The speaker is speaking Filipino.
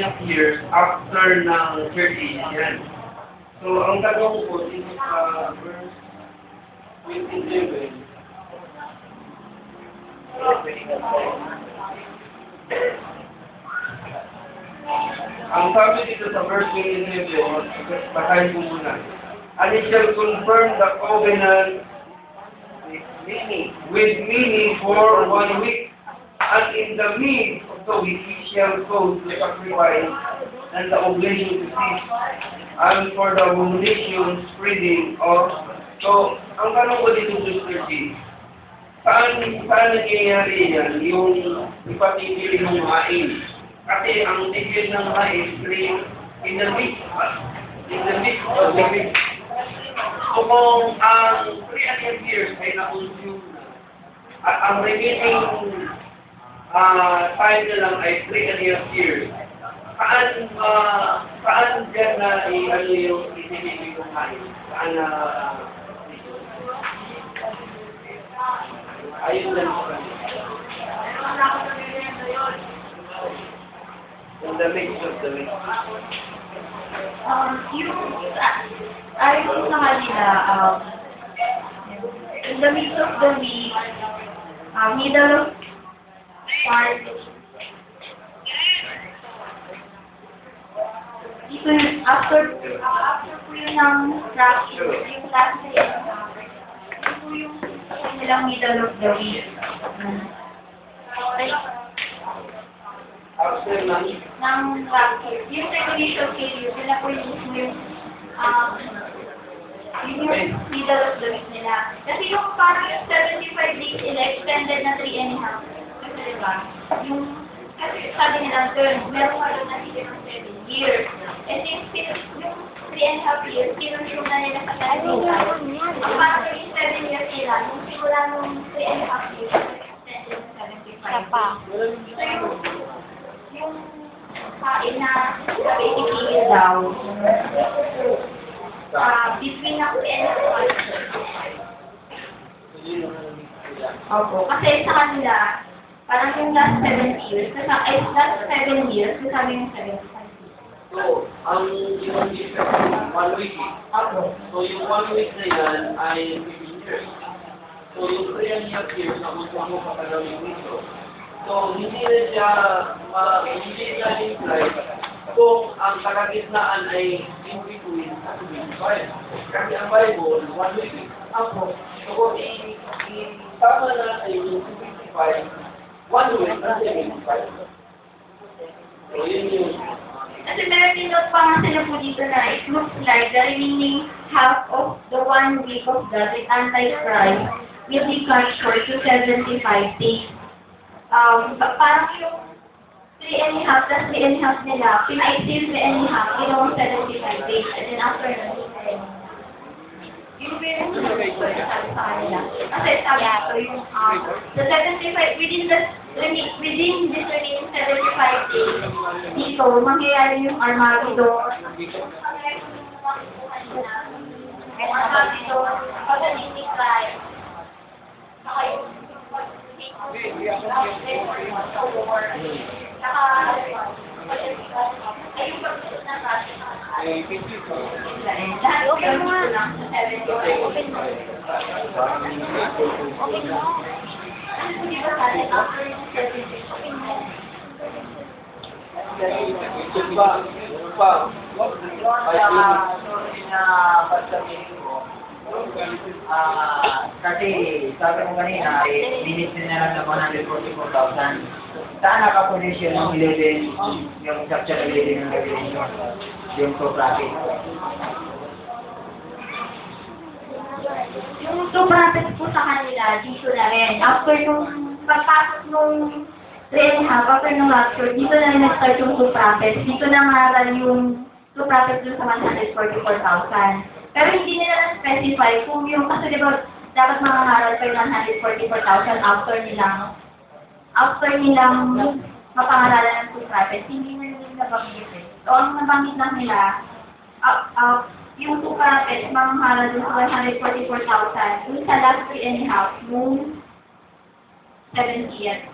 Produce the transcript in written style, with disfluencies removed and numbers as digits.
3.5 years after ng 30 yan. So, ang tanong ko, dito sa verse 27, ang sabi dito sa verse 27, basahin ko muna. And it shall confirm the covenant with me for 1 week, and in the midst of the week he shall cause the sacrifice and the oblation to cease, and for the abomination spreading of. So, ang tanong ko dito, Sister G, saan nangyayari yan, yung ipatitili ng mais? Kasi ang tigil ng mais, in the midst of the week. So, kung ang 3.5 years ay na-consume na, at ang remaining time na lang ay 3.5 years, saan dyan na ano yung itinibig ng mais? Saan na ayun lang sa kanila. In the midst of the week. Ayon sa kanila, in the midst of the week, middle of part, after po yun ng practice, yung last day, ito po yung nilang middle of the week. Okay. After Ng practice, yung regulation period, sila po yung middle of the week nila. Kasi yung parang yung 75 days nila, extended na 3.5. Kasi diba? Yung, kasi sabi nila, meron ka lang natin ng 7 years. And then, yung 3.5 years, kinonsume na nila sa kanilang. So, parang yung 7 years nila, yung simula nung 3.5 years, extended na 75 days. So, yung kain na itigil daw, between na 10 and 5. Opo. Kasi sa kanila, parang yung last 7 years, kasabi yung 75. So, ang yung 1 week. Opo. So, yung 1 week na yan ay 15 years. So, yung 3.5 years na kung mo kapagawin nito. So, hindi na siya imply kung ang kalagitnaan ay in between sa 25. Kasi ang Bible, 1 week. Opo. So, kung tama natin yung 25, 1 week na 75. So, yun yung. Kasi meron din note pa nga sila po dito na it looks like the remaining half of the 1 week of God with Antichrist will be cut short to 75 days. Parang yung 3.5 plus 3.5 nila, pinaiksi yung 3.5, ginawang 75 days, and then after nun, yun po yung sabi sa kanila. Kasi sabi ito yung, the 75, within this remaining 75 days, dito, mangyayari yung Armageddon, mangyayari yung makukuhan nila, Armageddon, pagdating ni Christ, saka yung kasi sabi mo kanina, minutes na lang ng 144,000. Saan nakaposisyon ng 11, yung chapter 11 ng Revelation, yung pro-profit? yung prophet po sa kanila, dito na rin. After nung pagpasok nung 3.5, after nung rapture, dito na rin nag-start yung two prophets. Dito na nga yung two prophets dun sa 144,000. Pero hindi nila na-specify kung yung, kasi diba, dapat mangangaral pa yung 144,000 after nilang mapangaralan ng two prophets, hindi na nila nabanggit eh. So, ang nabanggit lang nila, yung two prophets, mangangaral dun sa 144,000, yung sa last 3.5, nung 70th.